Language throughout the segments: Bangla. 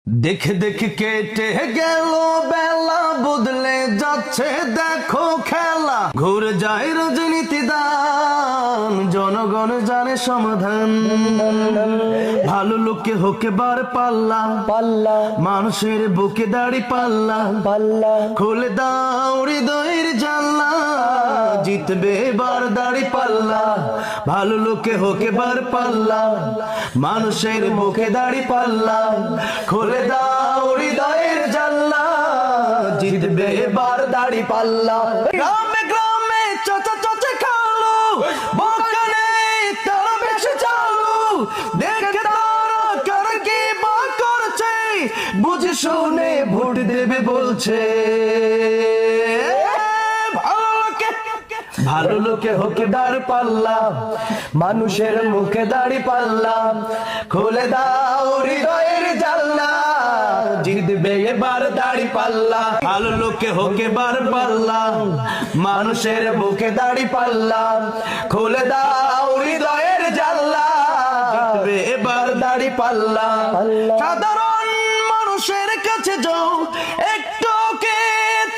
দেখে দেখে কেটে গেল বেলা, বদলে যাচ্ছে দেখো খেলা। ঘুরে যায় রাজনীতি দান, জনগণ জানে সমাধান। ভালো লোকে হোকে বার পাল্লা পাল্লা, মানুষের বুকে দাড়ি পাল্লা পাল্লা। খুলে দাও হৃদয়ের জানলা, জিতবে এবার দাড়ি পাল্লা। ভালো লোকে হোকে বার পাল্লা, মানুষের বুকে দাড়ি পাল্লা। খুলে দাও হৃদয়ের জানলা, জিতবে এবার দাড়ি পাল্লা। গ্রামে গ্রামে চাচা চাচা খালো, বাগানে তারা বেশি চালু। দেখে তারা কারা কি বা করছে, বুঝে শুনে ভোট দেবে বলছে। ভালো লোকে হোকে দাড়ি পাল্লা, মানুষের মুখে দাড়ি পাল্লা। খুলে দাও হৃদয়ের জানলা, জিতবে এবার দাড়ি পাল্লা। ভালো লোকে হোকে বার পাল্লা, মানুষের মুখে দাড়ি পাল্লা। খুলে দাও হৃদয়ের জানলা, জিতবে এবার দাড়ি পাল্লা। সাধারণ মানুষের কাছে যাও, একটু কে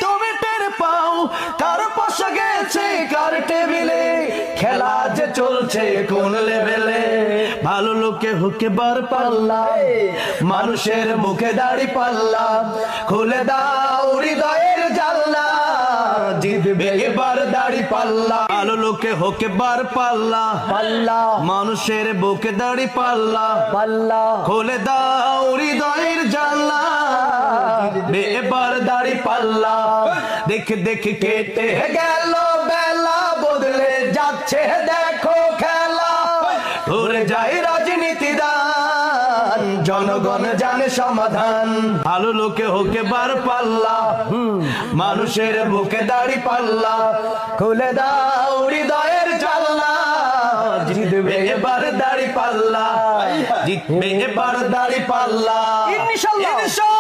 তুমি টের পাও কার পাশে গেছে কার টেবিলে, খেলা যে চলছে কোন লেভেলে। ভালো লোকে হোকে বার পাল্লা, মানুষের মুখে দাড়ি পাল্লা। খুলে দাও হৃদয়ের জানলা, জিতবে এবার দাড়ি পাল্লা। ভালো লোকে হোকে বার পাল্লা পাল্লা, মানুষের বুকে দাড়ি পাল্লা পাল্লা। খুলে দাও হৃদয়ের জানলা, জিতবে এবার দাড়ি পাল্লা। দেখে দেখে কেটে গেল বেলা, বদলে যাচ্ছে দেখো খেলা। ঘুরে যায় রাজনীতি দান, জনগণ জানে সমাধান। ভালো লোকে হোকে বার পাল্লা, মানুষের বুকে দাড়ি পাল্লা। খুলে দাও হৃদয়ের জানলা, জিতবে এবার দাড়ি পাল্লা। জিতবে এবার দাড়ি পাল্লা ইনশাআল্লাহ।